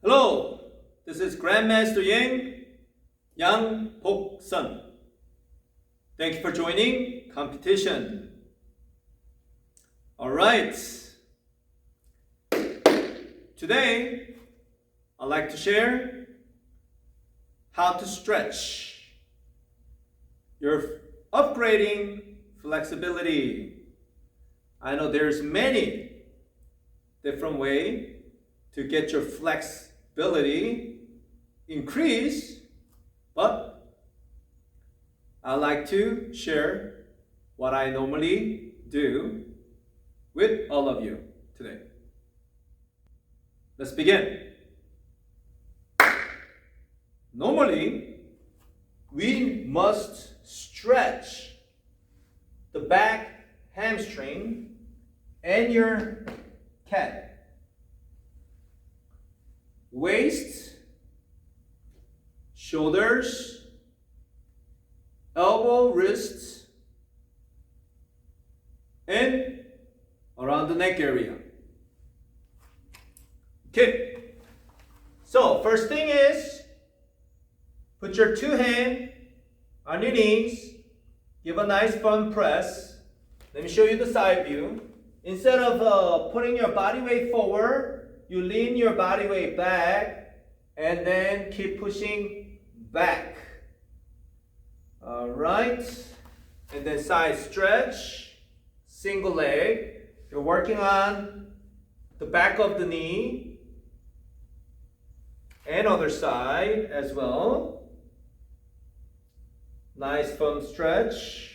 Hello, this is Grandmaster Yang Pok-sun. Thank you for joining competition. Alright, today I'd like to share how to stretch your upgrading flexibility. I know there's many different ways to get your flexibility increase, but I like to share what I normally do with all of you today. Let's begin. Normally, we must stretch the back hamstring and your calf. Waist, shoulders, elbow, wrists, and around the neck area. Okay, so first thing is put your two hands on your knees, give a nice firm press. Let me show you the side view. Instead of putting your body weight forward, you lean your body weight back and then keep pushing back. Alright. And then side stretch, single leg. You're working on the back of the knee and other side as well. Nice firm stretch.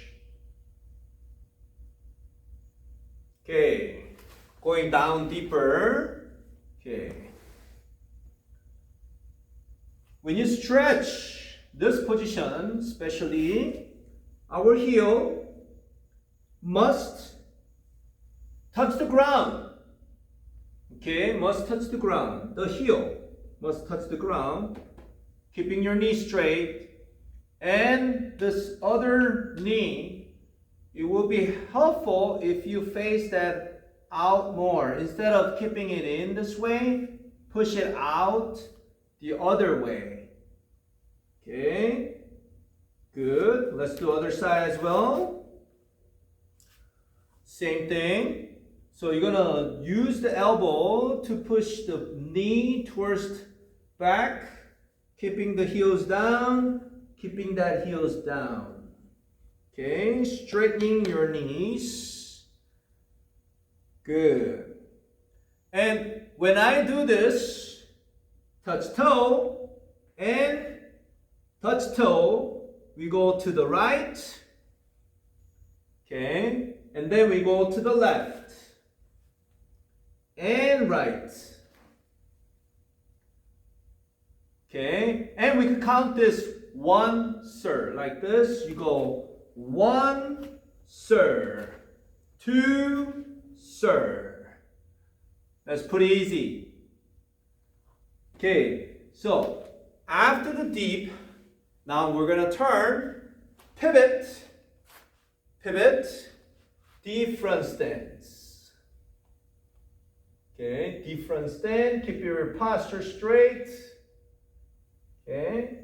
Okay. Going down deeper. Okay. When you stretch this position, especially our heel must touch the ground. Okay, must touch the ground. The heel must touch the ground, keeping your knee straight. And this other knee, it will be helpful if you face that out more. Instead of keeping it in this way, push it out the other way. Okay, good. Let's do other side as well. Same thing. So you're gonna use the elbow to push the knee towards back, keeping the heels down, keeping that heels down. Okay, straightening your knees. Good. And when I do this, touch toe and touch toe, we go to the right. Okay. And then we go to the left and right. Okay. And we can count this 1, sir. Like this. You go 1, sir. 2, sir. That's pretty easy. Okay, so after the deep, now we're gonna turn, pivot, deep front stance. Okay, deep front stand, keep your posture straight. Okay,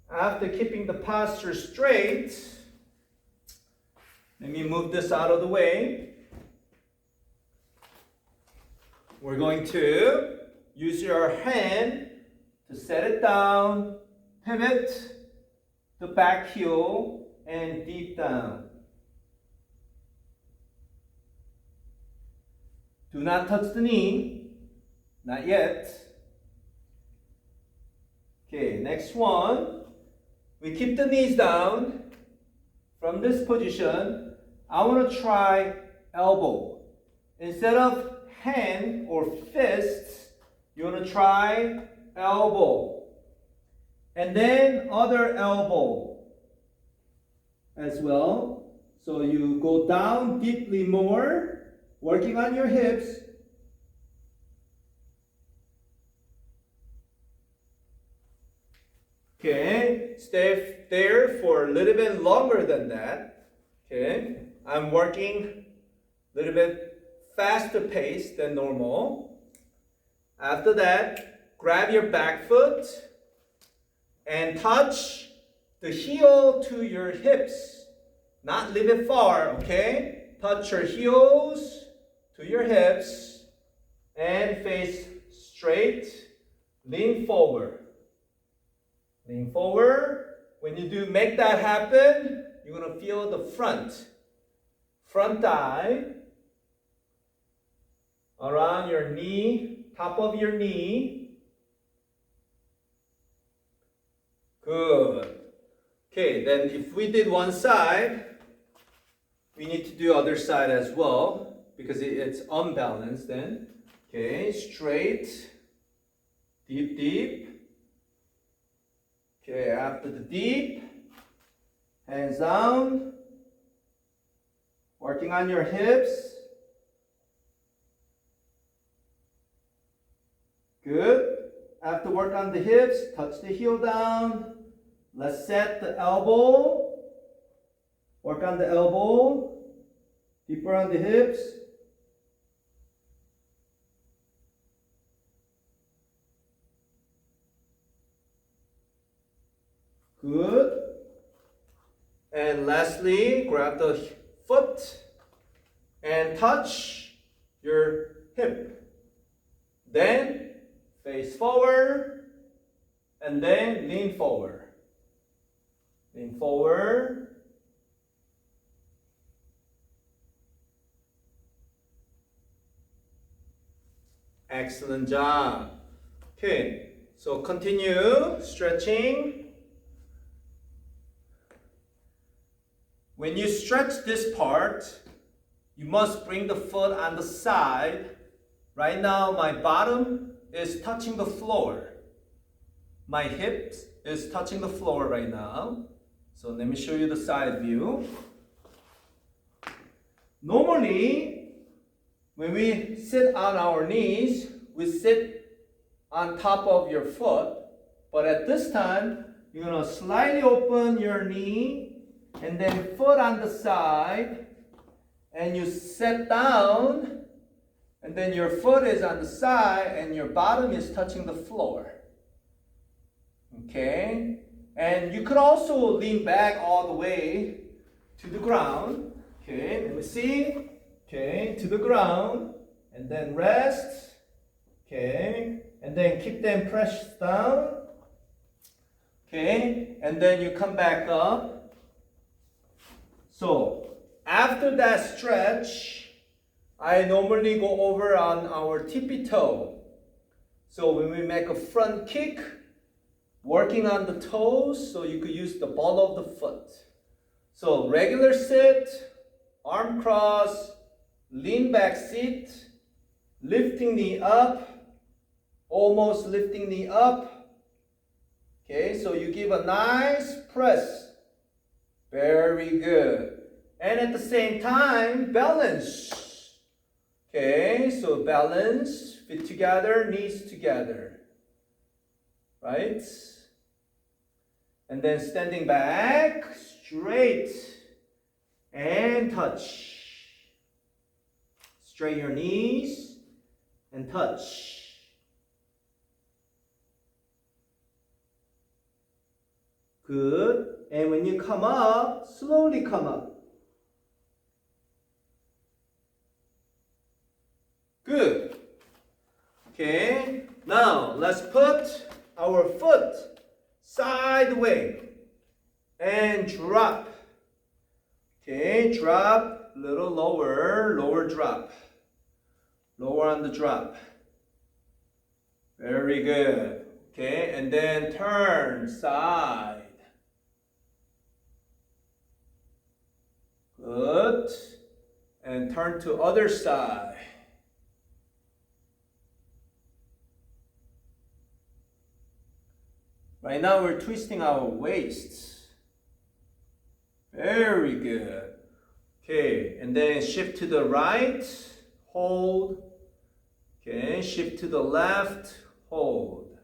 after keeping the posture straight, let me move this out of the way. We're going to use your hand to set it down, pivot the back heel, and deep down. Do not touch the knee, not yet. Okay, next one. We keep the knees down. From this position, I want to try elbow. Instead of hand or fists, you want to try elbow. And then other elbow as well. So you go down deeply more, working on your hips. Okay, stay there for a little bit longer than that. Okay, I'm working a little bit faster pace than normal. After that, grab your back foot and touch the heel to your hips. Not leave it far, okay? Touch your heels to your hips and face straight. Lean forward. Lean forward. When you do make that happen, you're going to feel the front thigh around your knee, top of your knee. Good. Okay, then if we did one side, we need to do other side as well because it's unbalanced then. Okay, straight, deep, deep. Okay, after the deep, hands down, working on your hips. Good. After work on the hips, touch the heel down. Let's set the elbow. Work on the elbow. Deeper on the hips. Good. And lastly, grab the foot and touch your hip. Then face forward and then lean forward. Lean forward. Excellent job. Okay, so continue stretching. When you stretch this part, you must bring the foot on the side. Right now, my bottom is touching the floor. My hips is touching the floor right now. So let me show you the side view. Normally, when we sit on our knees, we sit on top of your foot. But at this time, you're going to slightly open your knee and then foot on the side. And you sit down. And then your foot is on the side and your bottom is touching the floor. Okay? And you could also lean back all the way to the ground. Okay, let me see. Okay, to the ground. And then rest. Okay, and then keep them pressed down. Okay, and then you come back up. So, after that stretch, I normally go over on our tippy toe. So when we make a front kick, working on the toes, so you could use the ball of the foot. So regular sit, arm cross, lean back sit, lifting knee up, almost lifting knee up. Okay, so you give a nice press. Very good. And at the same time, balance. Okay, so balance, feet together, knees together. Right? And then standing back, straight, and touch. Straighten your knees, and touch. Good. And when you come up, slowly come up. Good. Okay, now let's put our foot sideways and drop. Okay, drop, little lower, lower drop. Lower on the drop. Very good. Okay, and then turn side. Good. And turn to other side. Right now we're twisting our waists. Very good. Okay, and then shift to the right, hold. Okay, shift to the left, hold.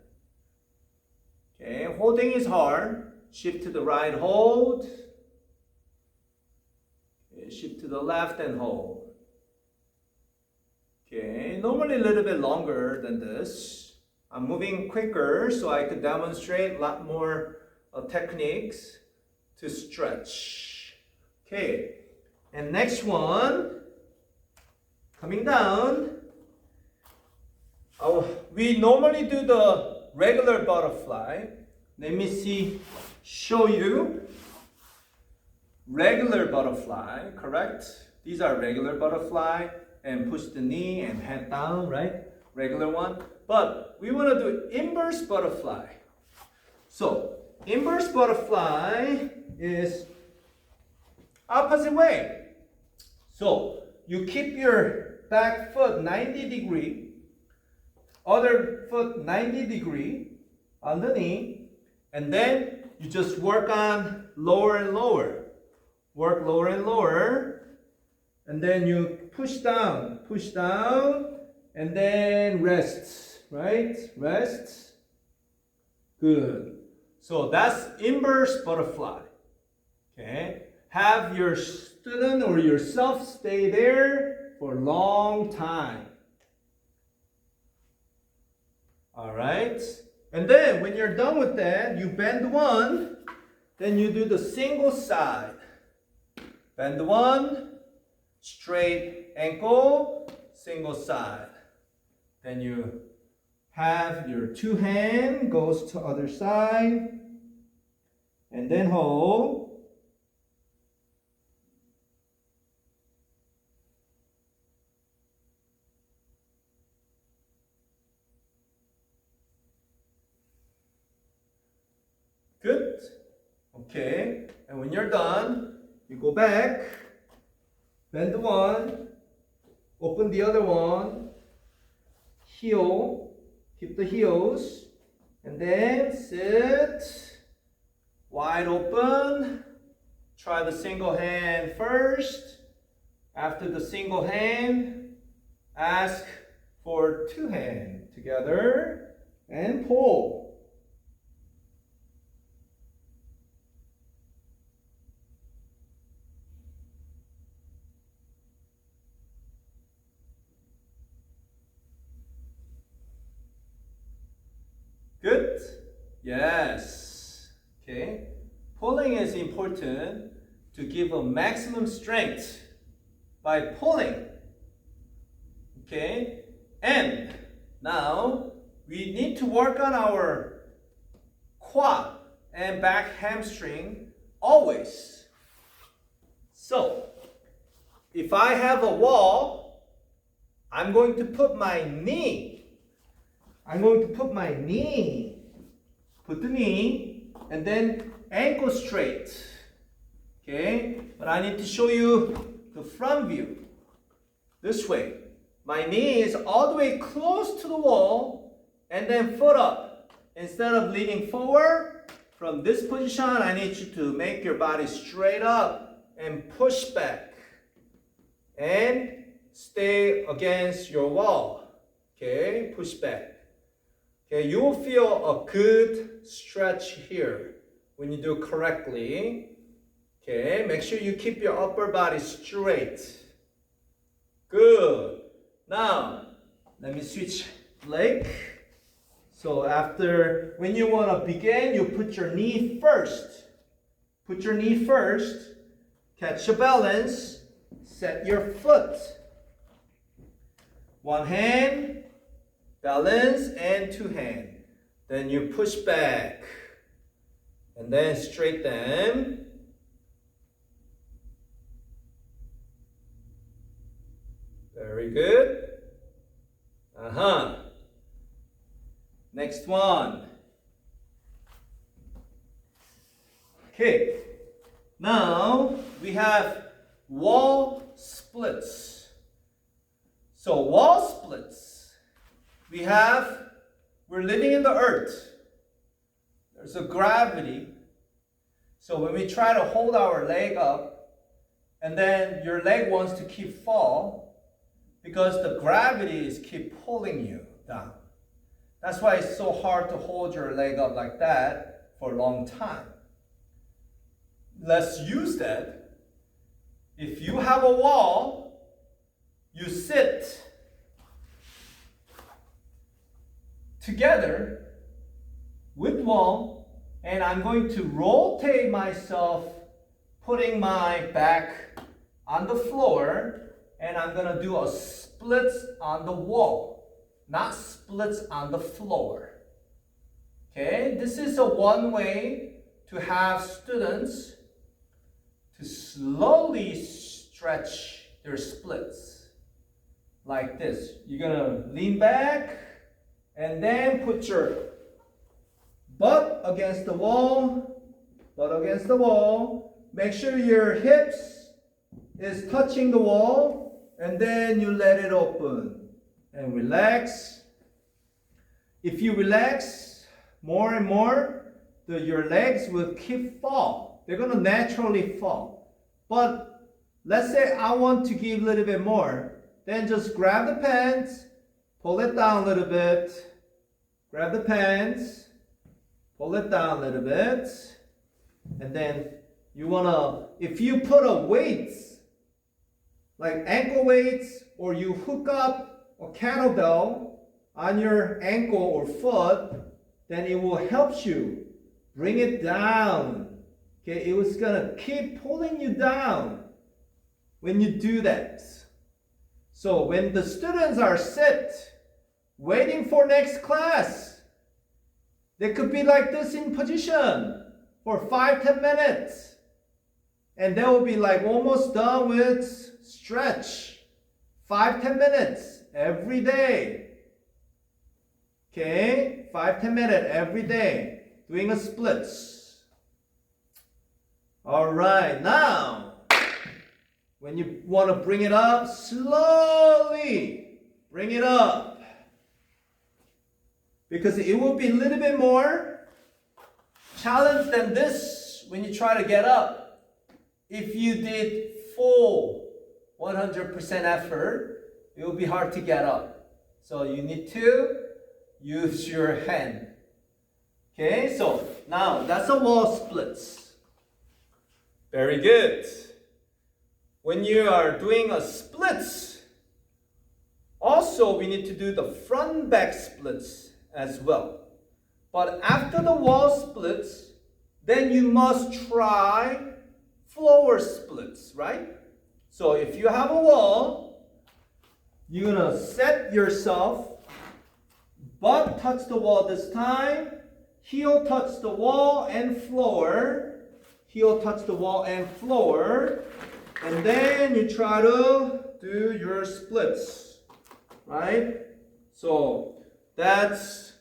Okay, holding is hard. Shift to the right, hold. Okay, shift to the left and hold. Okay, normally a little bit longer than this. I'm moving quicker so I could demonstrate a lot more techniques to stretch. Okay, and next one, coming down. We normally do the regular butterfly. Let me show you. Regular butterfly, correct? These are regular butterfly, and push the knee and head down, right? Regular one. But we want to do inverse butterfly. So, inverse butterfly is opposite way. So, you keep your back foot 90 degree, other foot 90 degree on the knee, and then you just work on lower and lower. Work lower and lower, and then you push down, and then rest, right? Rest. Good. So that's inverse butterfly. Okay. Have your student or yourself stay there for a long time. All right. And then when you're done with that, you bend one, then you do the single side. Bend one, straight ankle, single side. Then you have your two hand goes to other side, and then hold. Good. Okay. And when you're done, you go back, bend one, open the other one, heel, keep the heels, and then sit, wide open. Try the single hand first. After the single hand, ask for two hands together and pull. Good? Yes. Okay. Pulling is important to give a maximum strength by pulling. Okay. And now we need to work on our quad and back hamstring always. So, if I have a wall, I'm going to put my knee. Put the knee, and then ankle straight. Okay, but I need to show you the front view. This way. My knee is all the way close to the wall, and then foot up. Instead of leaning forward, from this position, I need you to make your body straight up and push back. And stay against your wall. Okay, push back. Okay, you will feel a good stretch here when you do it correctly. Okay, make sure you keep your upper body straight. Good. Now, let me switch leg. So when you want to begin, you put your knee first. Put your knee first. Catch your balance. Set your foot. One hand. Balance and two hands. Then you push back. And then straighten. Very good. Next one. Okay. Now we have wall splits. So wall splits. We're living in the earth. There's a gravity. So when we try to hold our leg up, and then your leg wants to keep fall, because the gravity is keep pulling you down. That's why it's so hard to hold your leg up like that for a long time. Let's use that. If you have a wall, you sit. together with wall, and I'm going to rotate myself, putting my back on the floor, and I'm going to do a splits on the wall, not splits on the floor. Okay, this is a one way to have students to slowly stretch their splits like this. You're gonna lean back and then put your butt against the wall, Make sure your hips is touching the wall, and then you let it open and relax. If you relax more and more, your legs will keep fall. They're gonna naturally fall. But let's say I want to give a little bit more, then just grab the pants, pull it down a little bit, grab the pants, pull it down a little bit, and then you wanna, if you put a weights, like ankle weights, or you hook up a kettlebell on your ankle or foot, then it will help you bring it down. Okay, it was gonna keep pulling you down when you do that. So when the students are sit, waiting for next class, they could be like this in position for 5-10 minutes. And they will be like almost done with stretch. 5-10 minutes every day. Okay, 5-10 minutes every day, doing a splits. All right, now, when you want to bring it up, slowly bring it up. Because it will be a little bit more challenge than this when you try to get up. If you did full 100% effort, it will be hard to get up. So you need to use your hand. Okay, so now that's a wall splits. Very good. When you are doing a splits, also we need to do the front back splits as well. But after the wall splits, then you must try floor splits, right? So if you have a wall, you're gonna set yourself, butt touch the wall this time, heel touch the wall and floor, heel touch the wall and floor, and then you try to do your splits, right? So that's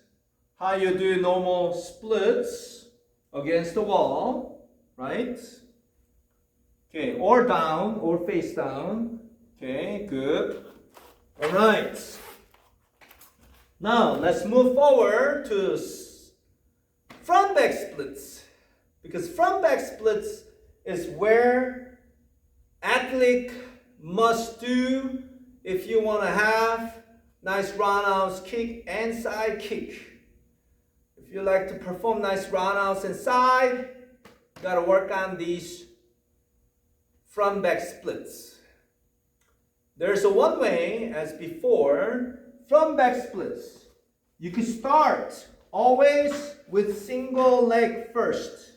how you do normal splits against the wall, right? Okay, or down, or face down. Okay, good. All right. Now, let's move forward to front back splits. Because front back splits is where athlete must do if you want to have nice roundhouse kick and side kick. If you like to perform nice roundhouse and side, you got to work on these front back splits. There's a one way as before. Front back splits. You can start always with single leg first.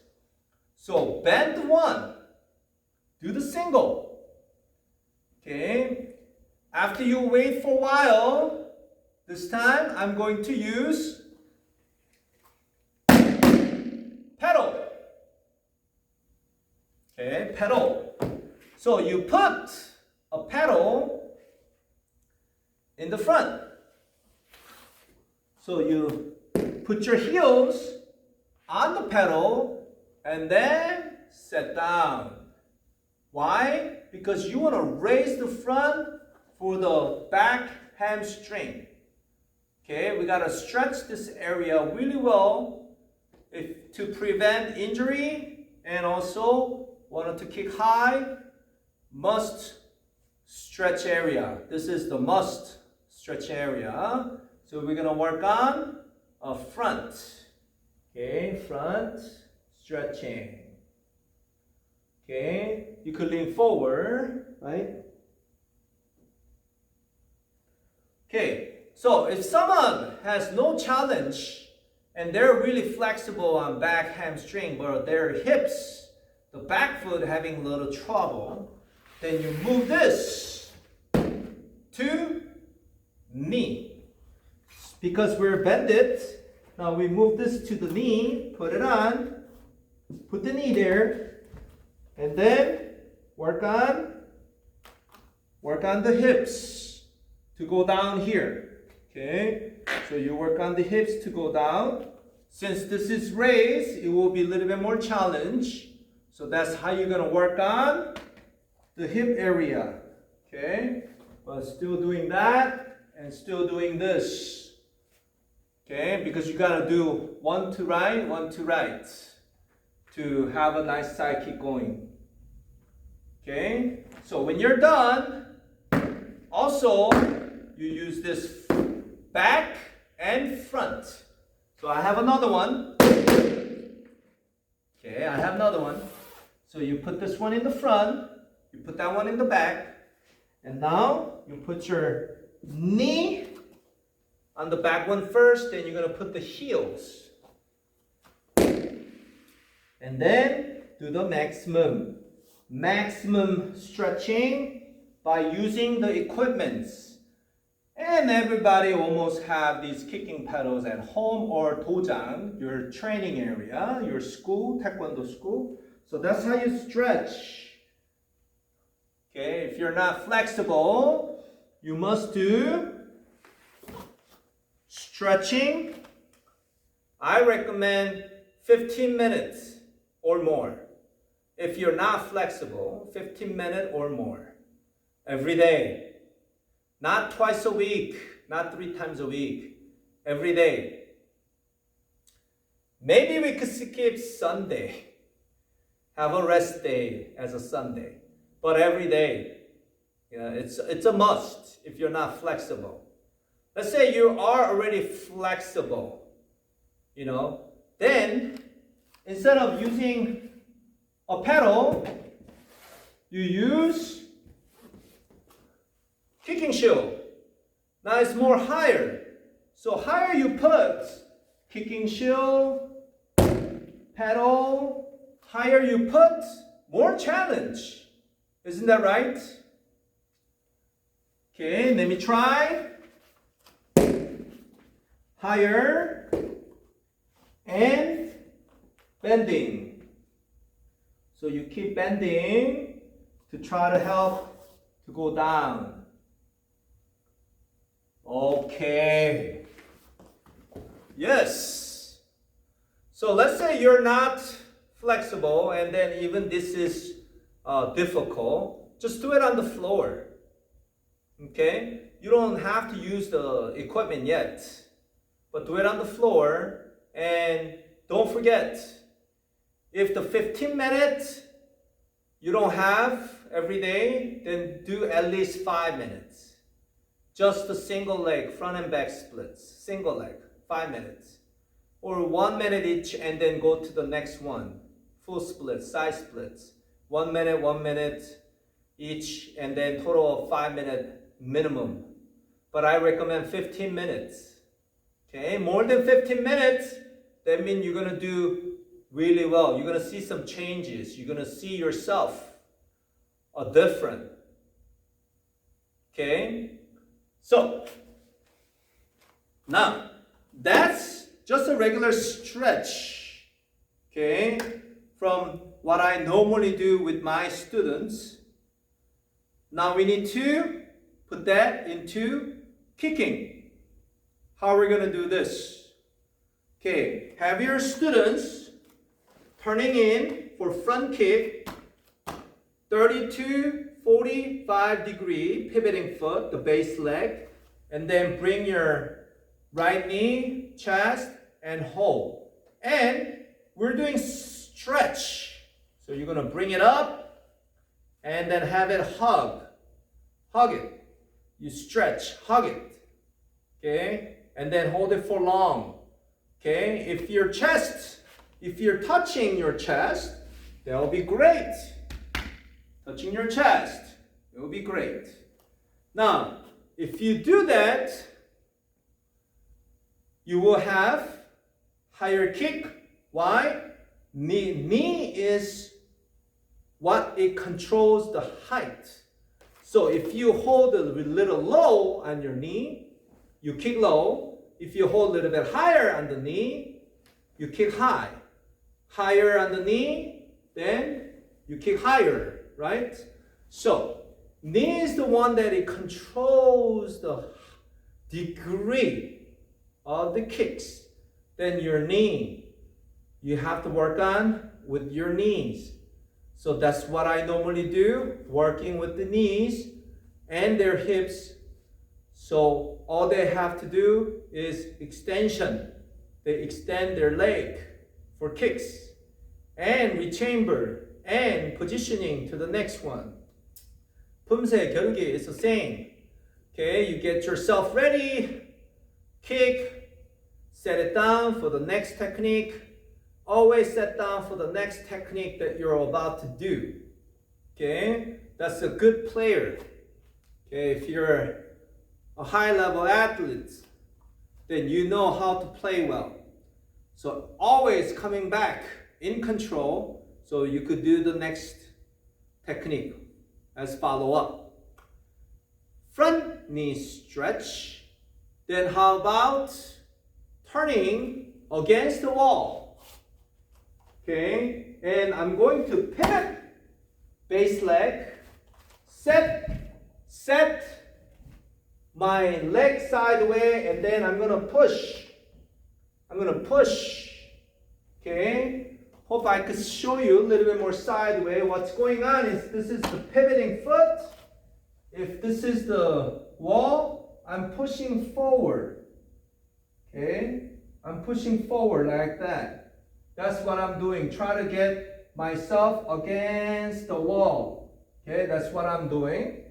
So bend one, do the single. Okay. After you wait for a while, this time I'm going to use pedal. Okay, pedal. So you put a pedal in the front. So you put your heels on the pedal and then set down. Why? Because you want to raise the front for the back hamstring. Okay, we got to stretch this area really well to prevent injury, and also wanted to kick high, must stretch area. This is the must stretch area. So we're going to work on a front. Okay, front stretching. Okay, you could lean forward, right? Okay, so if someone has no challenge and they're really flexible on back hamstring, but their hips, the back foot having a little trouble, then you move this to knee. Because we're bended, now we move this to the knee, put it on, put the knee there, and then work on the hips to go down here. Okay, so you work on the hips to go down. Since this is raised, it will be a little bit more challenge. So that's how you're gonna work on the hip area. Okay, but still doing that and still doing this. Okay, because you gotta do one to right to have a nice side kick going. Okay, so when you're done, also you use this back and front. So I have another one. Okay, I have another one. So you put this one in the front, you put that one in the back, and now you put your knee on the back one first, then you're gonna put the heels. And then do the maximum stretching by using the equipments. And everybody almost have these kicking pedals at home or dojang, your training area, your school, taekwondo school. So that's how you stretch. Okay, if you're not flexible, you must do stretching. I recommend 15 minutes or more. If you're not flexible, 15 minutes or more every day. Not twice a week, not 3 times a week, every day. Maybe we could skip Sunday, have a rest day as a Sunday, but every day, it's a must if you're not flexible. Let's say you are already flexible, then instead of using a pedal, you use kicking shoe. Now it's more higher. So higher you put kicking shoe, pedal, higher you put, more challenge. Isn't that right? Okay, let me try. Higher and bending. So you keep bending to try to help to go down. Okay. Yes. So let's say you're not flexible and then even this is difficult. Just do it on the floor. Okay? You don't have to use the equipment yet. But do it on the floor. And don't forget, if the 15 minutes you don't have every day, then do at least 5 minutes. Just a single leg, front and back splits. Single leg, 5 minutes. Or 1 minute each and then go to the next one. Full splits, side splits. 1 minute each and then total of 5 minute minimum. But I recommend 15 minutes. Okay, more than 15 minutes, that means you're gonna do really well. You're gonna see some changes. You're gonna see yourself different. Okay? So, now, that's just a regular stretch, okay, from what I normally do with my students. Now we need to put that into kicking. How are we going to do this? Okay, have your students turning in for front kick, 30 to 45 degree pivoting foot, the base leg, and then bring your right knee, chest, and hold. And we're doing stretch. So you're going to bring it up and then have it hug. Hug it. You stretch, hug it. Okay? And then hold it for long. Okay? If you're touching your chest, that will be great. Touching your chest, it will be great. Now, if you do that, you will have higher kick. Why? Knee is what it controls the height. So if you hold a little low on your knee, you kick low. If you hold a little bit higher on the knee, you kick high. Higher on the knee, then you kick higher, right? So knee is the one that it controls the degree of the kicks. Then your knee, you have to work on with your knees. So that's what I normally do, working with the knees and their hips. So all they have to do is extension. They extend their leg for kicks and rechamber and positioning to the next one. 품새 겨루기 is the same. Okay, you get yourself ready, kick, set it down for the next technique. Always set down for the next technique that you're about to do. Okay, that's a good player. Okay, if you're a high-level athlete, then you know how to play well. So always coming back in control, so you could do the next technique as follow-up. Front knee stretch. Then how about turning against the wall? Okay, and I'm going to pivot, base leg, set my leg sideways, and then I'm gonna push. Okay, hope I could show you a little bit more sideways. What's going on is this is the pivoting foot. If this is the wall, I'm pushing forward. Okay, I'm pushing forward like that. That's what I'm doing. Try to get myself against the wall. Okay, that's what I'm doing.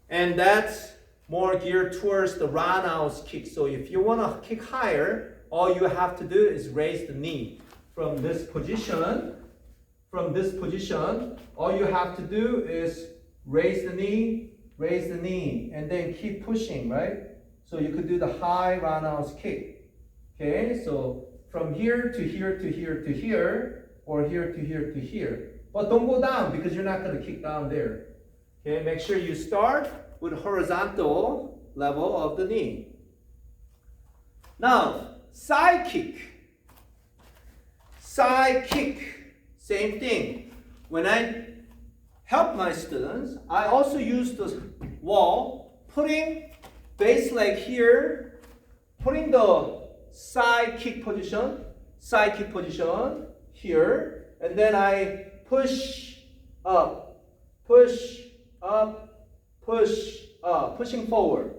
And that's more geared towards the roundhouse kick. So if you want to kick higher, all you have to do is raise the knee from this position. All you have to do is raise the knee, and then keep pushing, right? So you could do the high roundhouse kick. Okay, so from here to here to here to here, or here to here to here. But don't go down because you're not going to kick down there. Okay, make sure you start with horizontal level of the knee. Now, side kick. Same thing. When I help my students, I also use the wall, putting base leg here, putting the side kick position here, and then I push up, pushing forward.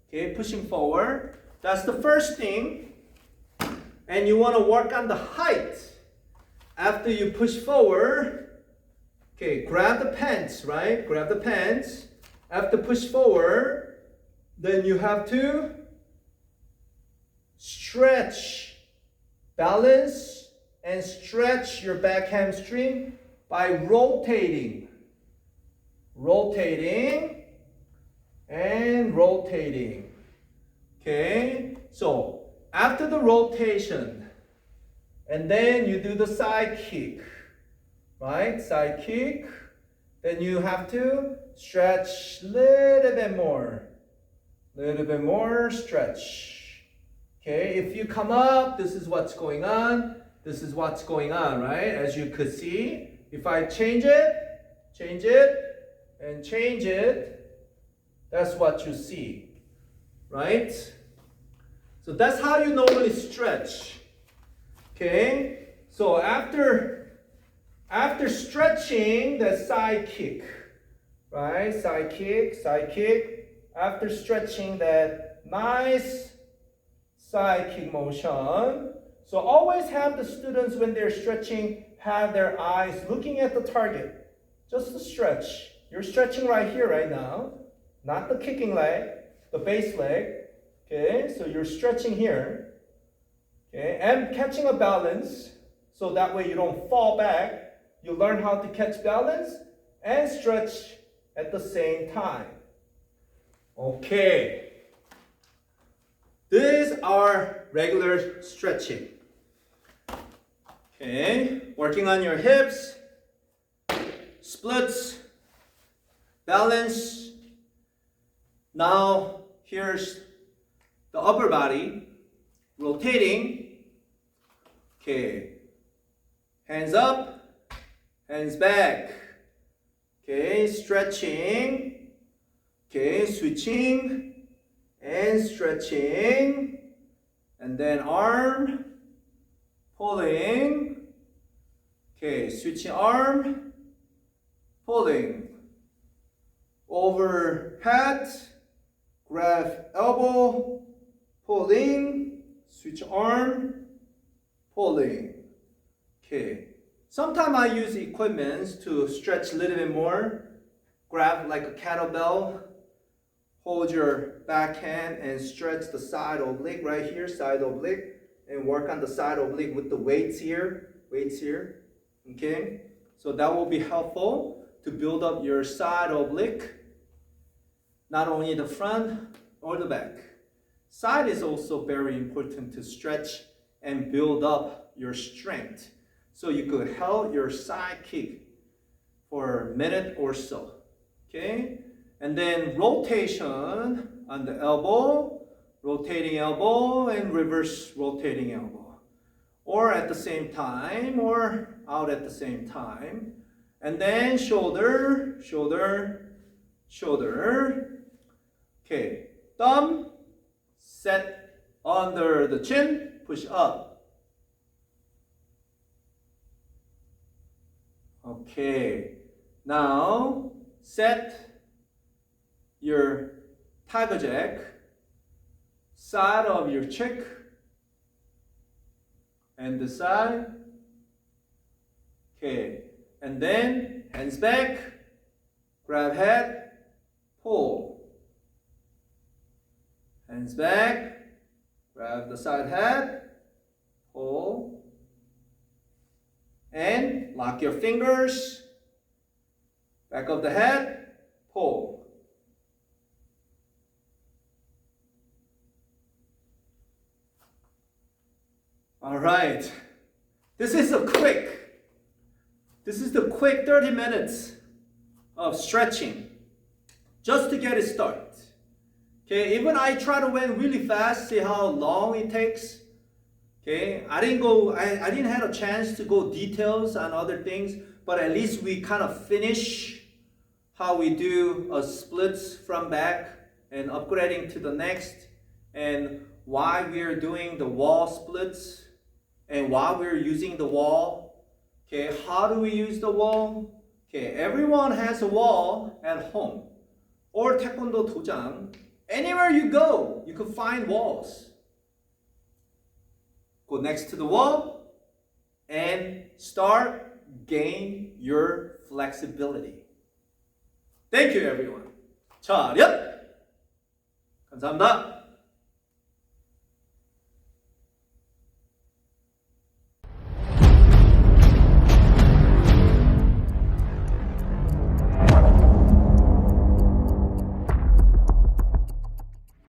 Okay, pushing forward. That's the first thing. And you want to work on the height. After you push forward, okay, grab the pants, right? Grab the pants. After push forward, then you have to stretch, balance, and stretch your back hamstring by rotating and rotating. Okay, so after the rotation, and then you do the side kick, right? Side kick, then you have to stretch a little bit more stretch. Okay, if you come up, this is what's going on. Right? As you could see, if I change it, and change it, that's what you see, right? So that's how you normally stretch. Okay, so after stretching the side kick, right? Side kick. After stretching that nice side kick motion. So always have the students, when they're stretching, have their eyes looking at the target. Just to stretch. You're stretching right here, right now. Not the kicking leg, the base leg. Okay, so you're stretching here. Okay, and catching a balance, so that way you don't fall back. You learn how to catch balance and stretch at the same time. Okay. our regular stretching. Okay, working on your hips, splits, balance. Now here's the upper body, rotating. Okay, hands up, hands back. Okay, stretching. Okay, switching and stretching. And then arm, pulling. Okay, switching arm, pulling. Overhead, grab elbow, pulling, switch arm, pulling. Okay. Sometimes I use equipment to stretch a little bit more. Grab like a kettlebell, hold your back hand and stretch the side oblique right here, side oblique, and work on the side oblique with the weights here, okay? So that will be helpful to build up your side oblique, not only the front or the back. Side is also very important to stretch and build up your strength. So you could hold your side kick for a minute or so, okay? And then rotation on the elbow, rotating elbow, and reverse rotating elbow. Or at the same time, or out at the same time. And then shoulder, shoulder, shoulder. Okay, thumb, set under the chin, push up. Okay, now set your tiger jack, side of your chick, and the side. Okay, and then hands back, grab head, pull. Hands back, grab the side head, pull. And lock your fingers, back of the head, pull. All right, this is the quick 30 minutes of stretching just to get it started. Okay, even I try to went really fast, see how long it takes. Okay, I didn't have a chance to go details on other things, but at least we kind of finish how we do a splits from back and upgrading to the next, and why we're doing the wall splits, and why we're using the wall. Okay, how do we use the wall? Okay, everyone has a wall at home or taekwondo 도장. Anywhere you go, you can find walls. Go next to the wall and start gain your flexibility. Thank you, everyone. 차렷! 감사합니다.